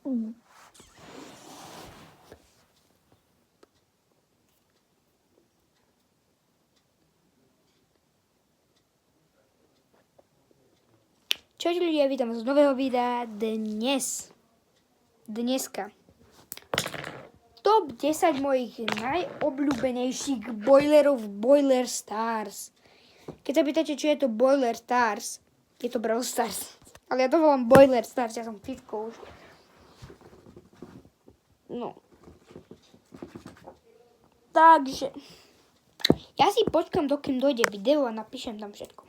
Čaute ľudia, vítam z nového videa dneska. Top 10 mojich najobľúbenejších boilerov Boiler Stars. Keď sa pýtate, čo je to Boiler Stars, je to Brawl Stars. Ale ja to volám Boiler Stars, ja som fitko už. No. Takže. Ja si počkam, dokým dojde video a napíšem tam všetko.